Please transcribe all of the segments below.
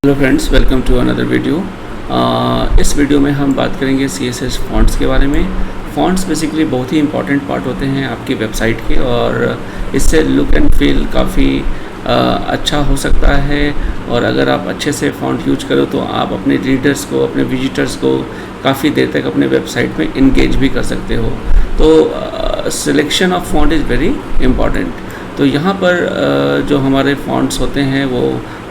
Hello friends, welcome to another video. इस video में हम बात करेंगे CSS फ़ॉन्ट्स के बारे में। फ़ॉन्ट्स बेसिकली बहुत ही इंपॉर्टेंट पार्ट होते हैं आपकी वेबसाइट के, और इससे लुक एंड फील काफ़ी अच्छा हो सकता है। और अगर आप अच्छे से फ़ॉन्ट यूज करो तो आप अपने रीडर्स को, अपने विजिटर्स को काफ़ी देर तक अपने वेबसाइट में इंगेज भी कर सकते हो। तो selection of font is very important. तो यहाँ पर जो हमारे फ़ॉन्ट्स होते हैं वो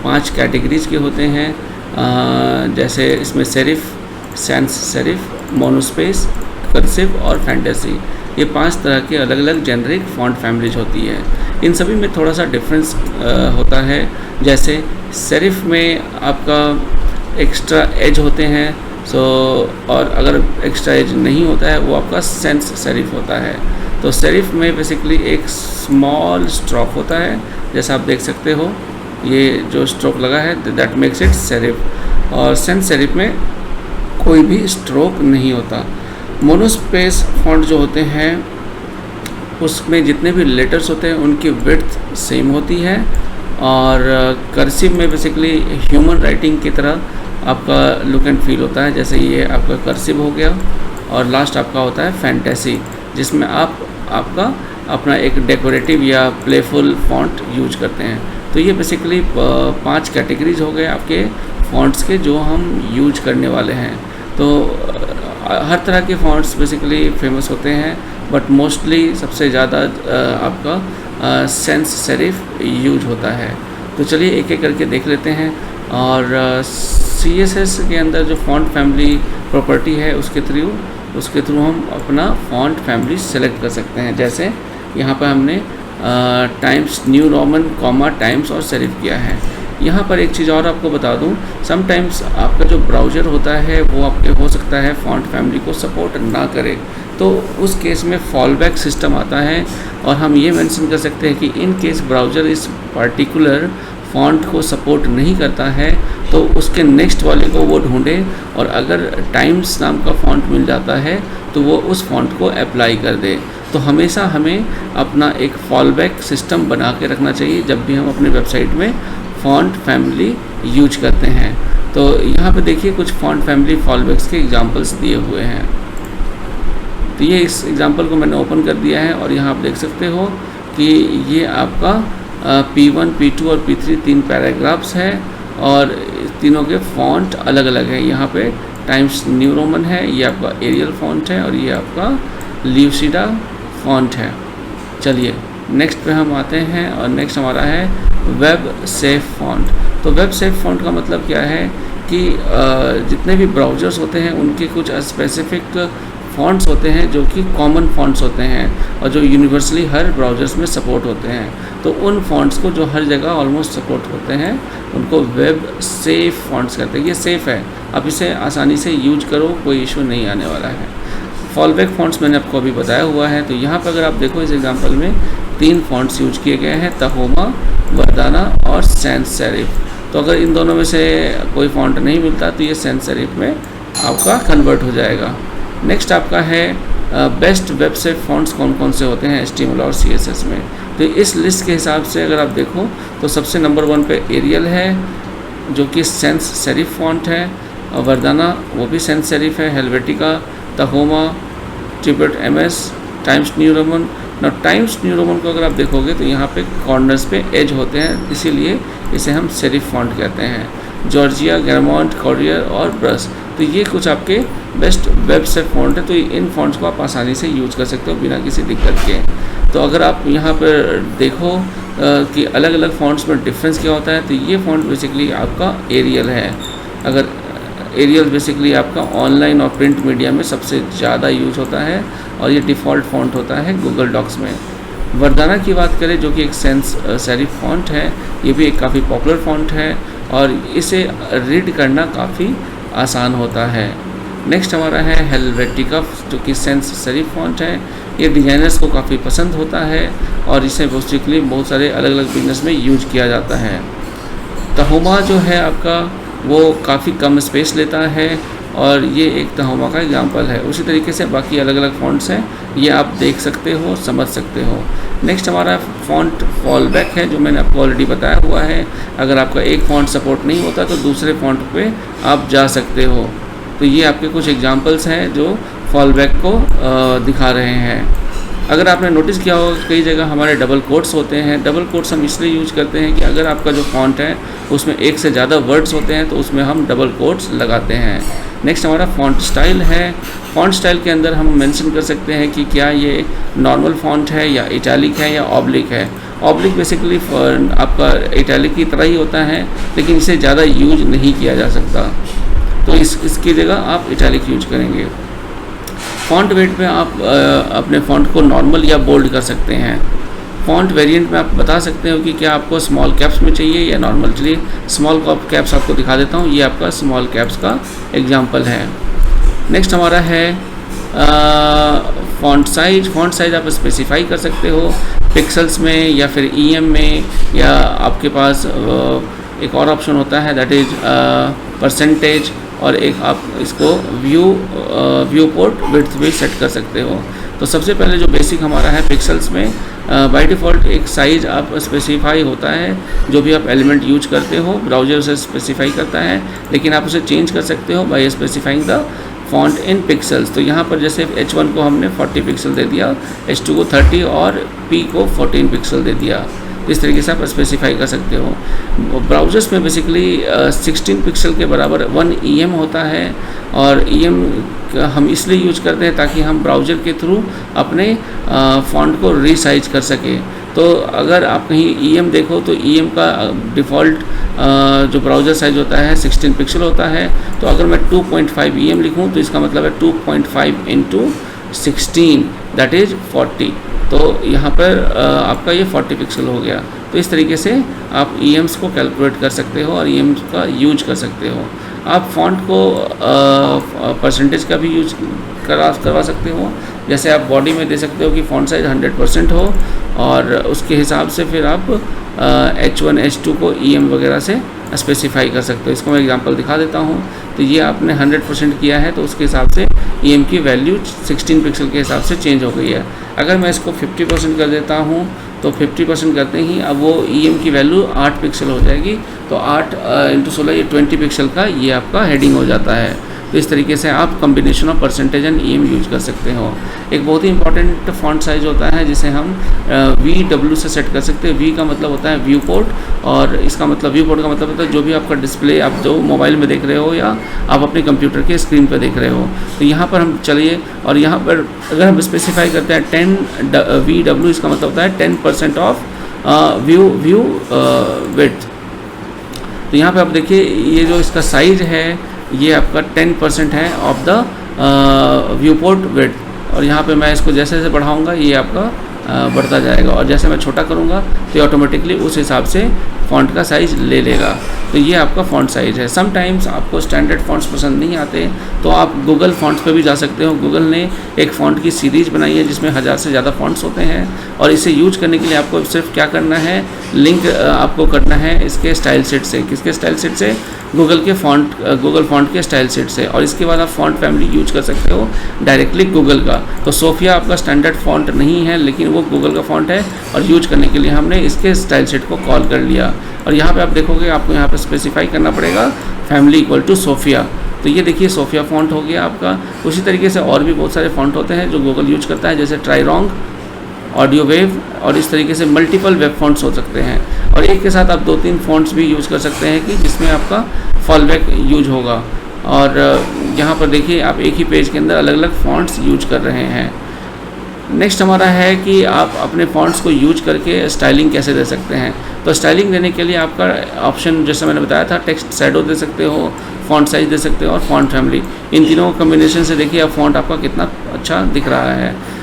5 कैटेगरीज़ के होते हैं। जैसे इसमें serif, sans serif, monospace, cursive और फैंटेसी, ये 5 तरह के अलग अलग जेनरिक फ़ॉन्ट फैमिलीज होती है। इन सभी में थोड़ा सा डिफरेंस होता है। जैसे सेरिफ में आपका एक्स्ट्रा एज होते हैं, और अगर एक्स्ट्रा एज नहीं होता है वो आपका सैंस सेरिफ होता है। तो सेरिफ में बेसिकली एक स्मॉल स्ट्रोक होता है, जैसा आप देख सकते हो, ये जो स्ट्रोक लगा है दैट मेक्स इट सेरिफ। और सैंस सेरिफ में कोई भी स्ट्रोक नहीं होता। मोनोस्पेस फॉन्ट जो होते हैं उसमें जितने भी लेटर्स होते हैं उनकी विड्थ सेम होती है। और कर्सिव में बेसिकली ह्यूमन राइटिंग की तरह आपका लुक एंड फील होता है। जैसे ये आपका कर्सिव हो गया, और लास्ट आपका होता है फैंटेसी, जिसमें आपका अपना एक डेकोरेटिव या प्लेफुल फॉन्ट यूज करते हैं। तो ये बेसिकली 5 कैटेगरीज हो गए आपके फ़ॉन्ट्स के जो हम यूज करने वाले हैं। तो हर तरह के फ़ॉन्ट्स बेसिकली फेमस होते हैं, बट मोस्टली सबसे ज़्यादा आपका सैंस सेरिफ यूज होता है। तो चलिए एक एक करके देख लेते हैं। और CSS के अंदर जो फ़ॉन्ट फैमिली प्रॉपर्टी है उसके थ्रू हम अपना फ़ॉन्ट फैमिली सेलेक्ट कर सकते हैं। जैसे यहाँ पर हमने times New Roman, comma, times और सेरिफ किया है। यहाँ पर एक चीज़ और आपको बता दूँ, समटाइम्स आपका जो ब्राउज़र होता है वो आपके हो सकता है फ़ॉन्ट फैमिली को सपोर्ट ना करे। तो उस केस में फॉलबैक सिस्टम आता है, और हम ये मेंशन कर सकते हैं कि इन केस ब्राउज़र इस पार्टिकुलर फ़ॉन्ट को सपोर्ट नहीं करता है तो उसके नेक्स्ट वाले को वो ढूंढे, और अगर टाइम्स नाम का फ़ॉन्ट मिल जाता है तो वो उस फ़ॉन्ट को अप्लाई कर दे। तो हमेशा हमें अपना एक फॉलबैक सिस्टम बना के रखना चाहिए जब भी हम अपने वेबसाइट में फ़ॉन्ट फैमिली यूज करते हैं। तो यहाँ पे देखिए कुछ फ़ॉन्ट फैमिली फॉलबैक्स के एग्जांपल्स दिए हुए हैं। तो ये इस एग्जांपल को मैंने ओपन कर दिया है, और यहाँ आप देख सकते हो कि ये आपका P1, P2 और P3 3 पैराग्राफ्स है, और तीनों के फ़ॉन्ट अलग अलग है। यहाँ पे टाइम्स न्यू रोमन है, ये आपका एरियल फ़ॉन्ट है, और ये आपका ल्यूसिडा फ़ॉन्ट है। चलिए नेक्स्ट पे हम आते हैं, और नेक्स्ट हमारा है वेब सेफ फ़ॉन्ट। तो वेब सेफ फ़ॉन्ट का मतलब क्या है कि जितने भी ब्राउज़र्स होते हैं उनके कुछ स्पेसिफिक फ़ॉन्ट्स होते हैं जो कि कॉमन फ़ॉन्ट्स होते हैं, और जो यूनिवर्सली हर ब्राउज़र्स में सपोर्ट होते हैं। तो उन फ़ॉन्ट्स को जो हर जगह ऑलमोस्ट सपोर्ट होते हैं उनको वेब सेफ फ़ॉन्ट्स कहते हैं। ये सेफ़ है, आप इसे आसानी से यूज करो, कोई इशू नहीं आने वाला है। फॉलबैक फ़ॉन्ट्स मैंने आपको अभी बताया हुआ है। तो यहाँ पर अगर आप देखो इस एग्जांपल में 3 फ़ॉन्ट्स यूज किए गए हैं, तहोमा, वर्दाना और सैंस सेरिफ। तो अगर इन दोनों में से कोई फ़ॉन्ट नहीं मिलता तो ये सैंस सेरिफ में आपका कन्वर्ट हो जाएगा। नेक्स्ट आपका है बेस्ट वेब सेफ फ़ॉन्ट्स कौन कौन से होते हैं HTML और CSS में। तो इस लिस्ट के हिसाब से अगर आप देखो तो सबसे नंबर 1 पे एरियल है जो कि सैंस सेरिफ फ़ॉन्ट है, और वर्दाना वो भी सैंस सेरिफ है, Helvetica, Tahoma, Trebuchet MS, Times New Roman. ना टाइम्स न्यू रोमन को अगर आप देखोगे तो यहाँ पे कॉर्नर्स पे एज होते हैं, इसीलिए इसे हम सेरिफ फ़ॉन्ट कहते हैं। जॉर्जिया, गैरमॉन्ट, कॉरियर और ब्रश, तो ये कुछ आपके बेस्ट वेब सेफ फ़ॉन्ट है। तो इन फ़ॉन्ट्स को आप आसानी से यूज़ कर सकते हो बिना किसी दिक्कत के। तो अगर आप यहाँ पर देखो कि अलग अलग फ़ॉन्ट्स में डिफरेंस क्या होता है, तो ये फ़ॉन्ट बेसिकली आपका एरियल है। अगर एरियल बेसिकली आपका ऑनलाइन और प्रिंट मीडिया में सबसे ज़्यादा यूज होता है, और ये डिफ़ॉल्ट फ़ॉन्ट होता है गूगल डॉक्स में। वर्दाना की बात करें जो कि एक सैंस सेरिफ फ़ॉन्ट है, ये भी एक काफ़ी पॉपुलर फ़ॉन्ट है, और इसे रीड करना काफ़ी आसान होता है। नेक्स्ट हमारा है हेल्वेटिका जो कि सैंस सेरिफ फ़ॉन्ट है। ये डिज़ाइनर्स को काफ़ी पसंद होता है, और इसे बेसिकली बहुत सारे अलग अलग बिजनेस में यूज किया जाता है। तहोमा जो है आपका वो काफ़ी कम स्पेस लेता है, और ये एक तहोमा का एग्जांपल है। उसी तरीके से बाकी अलग अलग फ़ॉन्ट्स हैं, ये आप देख सकते हो, समझ सकते हो। नेक्स्ट हमारा फ़ॉन्ट फॉलबैक है, जो मैंने आपको ऑलरेडी बताया हुआ है। अगर आपका एक फ़ॉन्ट सपोर्ट नहीं होता तो दूसरे फ़ॉन्ट पे आप जा सकते हो। तो ये आपके कुछ एग्जांपल्स हैं जो फॉलबैक को दिखा रहे हैं। अगर आपने नोटिस किया होगा कई जगह हमारे डबल कोट्स होते हैं। डबल कोट्स हम इसलिए यूज करते हैं कि अगर आपका जो फ़ॉन्ट है उसमें एक से ज़्यादा वर्ड्स होते हैं तो उसमें हम डबल कोट्स लगाते हैं। नेक्स्ट हमारा फ़ॉन्ट स्टाइल है। फ़ॉन्ट स्टाइल के अंदर हम मेंशन कर सकते हैं कि क्या ये नॉर्मल फ़ॉन्ट है या इटैलिक है या ऑब्लिक है। ऑब्लिक बेसिकली आपका इटैलिक की तरह ही होता है, लेकिन इसे ज़्यादा यूज नहीं किया जा सकता, तो इसकी जगह आप इटैलिक यूज करेंगे। फ़ॉन्ट वेट में आप अपने फ़ॉन्ट को नॉर्मल या बोल्ड कर सकते हैं। फ़ॉन्ट वेरिएंट में आप बता सकते हो कि क्या आपको स्मॉल कैप्स में चाहिए या नॉर्मल। चलिए स्मॉल कैप्स आपको दिखा देता हूँ। ये आपका स्मॉल कैप्स का एग्जांपल है। नेक्स्ट हमारा है फ़ॉन्ट साइज। फ़ॉन्ट साइज आप स्पेसिफाई कर सकते हो पिक्सल्स में या फिर EM में, या आपके पास एक और ऑप्शन होता है दैट इज़ परसेंटेज, और एक आप इसको व्यू पोर्ट विड्थ भी सेट कर सकते हो। तो सबसे पहले जो बेसिक हमारा है पिक्सल्स में बाय डिफ़ॉल्ट एक साइज़ आप स्पेसिफाई होता है। जो भी आप एलिमेंट यूज करते हो ब्राउज़र उसे स्पेसिफाई करता है, लेकिन आप उसे चेंज कर सकते हो by specifying the font in pixels. तो यहाँ पर जैसे H1 को हमने 40 पिक्सल दे दिया, H2 को 30 और P को 14 पिक्सल दे दिया। इस तरीके से आप स्पेसिफाई कर सकते हो। ब्राउज़र्स में बेसिकली 16 पिक्सल के बराबर 1 EM होता है, और EM हम इसलिए यूज करते हैं ताकि हम ब्राउज़र के थ्रू अपने फ़ॉन्ट को रीसाइज कर सकें। तो अगर आप कहीं EM देखो तो EM का डिफ़ॉल्ट जो ब्राउज़र साइज़ होता है 16 पिक्सल होता है। तो अगर मैं 2.5 EM लिखूँ तो इसका मतलब है 2.5 इंटू 16 दैट इज़ 40। तो यहाँ पर आपका ये 40 पिक्सल हो गया। तो इस तरीके से आप EMs को कैलकुलेट कर सकते हो और EMs का यूज कर सकते हो। आप फ़ॉन्ट को परसेंटेज का भी यूज करवा सकते हो। जैसे आप बॉडी में दे सकते हो कि फ़ॉन्ट साइज़ 100% हो, और उसके हिसाब से फिर आप H1 H2 को EM वगैरह से स्पेसिफाई कर सकते हो। इसको मैं एग्जांपल दिखा देता हूँ। तो ये आपने 100% किया है तो उसके हिसाब से EM की वैल्यू 16 पिक्सल के हिसाब से चेंज हो गई है। अगर मैं इसको 50% कर देता हूँ तो 50% करते ही अब वो EM की वैल्यू 8 पिक्सल हो जाएगी। तो 8 इंटू 16 ये 20 पिक्सल का ये आपका हेडिंग हो जाता है। तो इस तरीके से आप combination of percentage and EM use कर सकते हो। एक बहुत ही इंपॉर्टेंट फॉन्ट साइज़ होता है जिसे हम VW से सेट कर सकते हैं। V का मतलब होता है व्यू पोर्ट, और इसका मतलब व्यू पोर्ट का मतलब होता है जो भी आपका डिस्प्ले आप जो मोबाइल में देख रहे हो या आप अपने कंप्यूटर के स्क्रीन पर देख रहे हो। तो यहाँ पर हम चलिए, और यहाँ पर अगर हम स्पेसिफाई करते हैं 10 VW, इसका मतलब होता है 10% ऑफ व्यू विड्थ। तो यहाँ पे आप देखिए ये जो इसका साइज़ है ये आपका 10% है of the view port width, और यहाँ पे मैं इसको जैसे जैसे बढ़ाऊँगा ये आपका बढ़ता जाएगा, और जैसे मैं छोटा करूँगा तो ये ऑटोमेटिकली उस हिसाब से फ़ॉन्ट का साइज़ ले लेगा। तो ये आपका फ़ॉन्ट साइज़ है। समटाइम्स आपको स्टैंडर्ड फ़ॉन्ट्स पसंद नहीं आते तो आप गूगल फ़ॉन्ट्स पे भी जा सकते हो। गूगल ने एक फ़ॉन्ट की सीरीज़ बनाई है जिसमें 1000 से ज़्यादा फ़ॉन्ट्स होते हैं, और इसे यूज करने के लिए आपको सिर्फ क्या करना है, लिंक आपको करना है इसके स्टाइल सेट से। किसके स्टाइल सेट से? गूगल फ़ॉन्ट के स्टाइल सेट से। और इसके बाद आप फ़ॉन्ट फैमिली यूज कर सकते हो डायरेक्टली गूगल का। तो सोफिया आपका स्टैंडर्ड फ़ॉन्ट नहीं है, लेकिन वो गूगल का फ़ॉन्ट है, और यूज करने के लिए हमने इसके स्टाइल सेट को कॉल कर लिया। और यहाँ पे आप देखोगे आपको यहाँ पे स्पेसिफाई करना पड़ेगा फैमिली इक्वल टू सोफिया। तो ये देखिए सोफिया फ़ॉन्ट हो गया आपका। उसी तरीके से और भी बहुत सारे फ़ॉन्ट होते हैं जो गूगल यूज करता है, जैसे ट्राइरोंग, ऑडियो वेव, और इस तरीके से मल्टीपल वेब फ़ॉन्ट्स हो सकते हैं। और एक के साथ आप 2-3 फ़ॉन्ट्स भी यूज़ कर सकते हैं कि जिसमें आपका फॉलबैक यूज होगा। और यहाँ पर देखिए आप एक ही पेज के अंदर अलग अलग फ़ॉन्ट्स यूज कर रहे हैं। नेक्स्ट हमारा है कि आप अपने फ़ॉन्ट्स को यूज करके स्टाइलिंग कैसे दे सकते हैं। तो स्टाइलिंग देने के लिए आपका ऑप्शन जैसे मैंने बताया था, टेक्स्ट शैडो दे सकते हो, फ़ॉन्ट साइज़ दे सकते हो, और फ़ॉन्ट फैमिली। इन तीनों कॉम्बिनेशन से देखिए अब फ़ॉन्ट आपका कितना अच्छा दिख रहा है।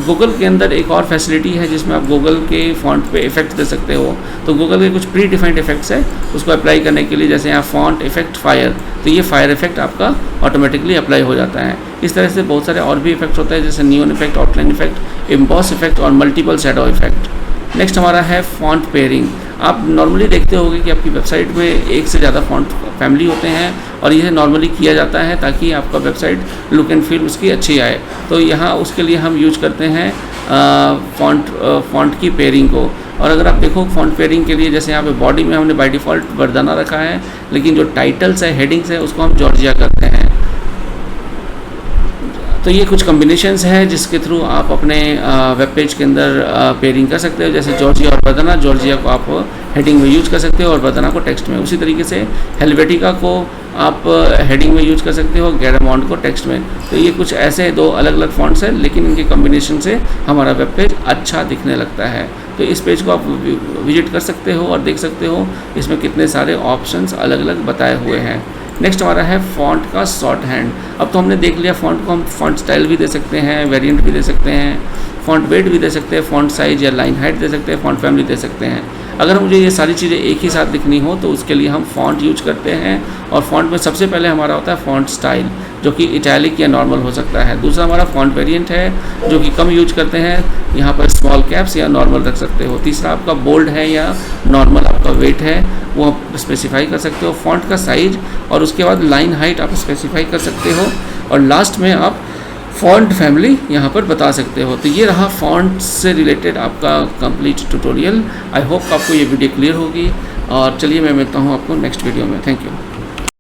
गूगल के अंदर एक और फैसिलिटी है जिसमें आप गूगल के फ़ॉन्ट पे इफ़ेक्ट दे सकते हो। तो गूगल के कुछ प्री डिफाइंड इफ़ेक्ट्स है, उसको अप्लाई करने के लिए जैसे यहाँ फ़ॉन्ट इफ़ेक्ट फायर, तो ये फायर इफ़ेक्ट आपका ऑटोमेटिकली अप्लाई हो जाता है। इस तरह से बहुत सारे और भी इफ़ेक्ट्स होते हैं जैसे neon effect, outline effect, emboss effect और मल्टीपल शैडो इफ़ेक्ट। नेक्स्ट हमारा है फ़ॉन्ट पेयरिंग। आप नॉर्मली देखते होंगे कि आपकी वेबसाइट में एक से ज़्यादा फ़ॉन्ट फैमिली होते हैं और यह नॉर्मली किया जाता है ताकि आपका वेबसाइट लुक एंड फील उसकी अच्छी आए। तो यहाँ उसके लिए हम यूज करते हैं फ़ॉन्ट की पेयरिंग को। और अगर आप देखो फ़ॉन्ट पेयरिंग के लिए, जैसे यहाँ पे बॉडी में हमने बाय डिफ़ॉल्ट वर्दाना रखा है, लेकिन जो टाइटल्स है, हेडिंग्स है, उसको हम जॉर्जिया करते हैं। तो ये कुछ कॉम्बिनेशंस हैं जिसके थ्रू आप अपने वेब पेज के अंदर पेयरिंग कर सकते हो। जैसे जॉर्जिया और वर्दाना, जॉर्जिया को आप हेडिंग में यूज कर सकते हो और वर्दाना को टेक्स्ट में। उसी तरीके से हेल्वेटिका को आप हेडिंग में यूज कर सकते हो, गैरामॉन्ट को टेक्स्ट में। तो ये कुछ ऐसे दो अलग अलग फॉन्ट्स हैं, लेकिन इनके कॉम्बिनेशन से हमारा वेब पेज अच्छा दिखने लगता है। तो इस पेज को आप विजिट कर सकते हो और देख सकते हो इसमें कितने सारे ऑप्शंस अलग अलग बताए हुए हैं। नेक्स्ट हमारा है फ़ॉन्ट का शॉर्ट हैंड। अब तो हमने देख लिया फ़ॉन्ट को हम फ़ॉन्ट स्टाइल भी दे सकते हैं, वेरिएंट भी दे सकते हैं, फ़ॉन्ट वेट भी दे सकते हैं, फ़ॉन्ट साइज़ या लाइन हाइट दे सकते हैं, फ़ॉन्ट फैमिली दे सकते हैं। अगर मुझे ये सारी चीज़ें एक ही साथ दिखनी हो तो उसके लिए हम फ़ॉन्ट यूज करते हैं। और फ़ॉन्ट में सबसे पहले हमारा होता है फ़ॉन्ट स्टाइल, जो कि इटैलिक या नॉर्मल हो सकता है। दूसरा हमारा फ़ॉन्ट वेरिएंट है, जो कि कम यूज करते हैं, यहाँ पर स्मॉल कैप्स या नॉर्मल रख सकते हो। तीसरा आपका बोल्ड है या नॉर्मल आपका वेट है, वो आप स्पेसिफाई कर सकते हो। फ़ॉन्ट का साइज़ और उसके बाद लाइन हाइट आप स्पेसिफाई कर सकते हो। और लास्ट में आप फ़ॉन्ट फैमिली यहाँ पर बता सकते हो। तो ये रहा फ़ॉन्ट से रिलेटेड आपका कंप्लीट ट्यूटोरियल। आई होप आपको ये वीडियो क्लियर होगी और चलिए मैं मिलता हूँ आपको नेक्स्ट वीडियो में। Thank you.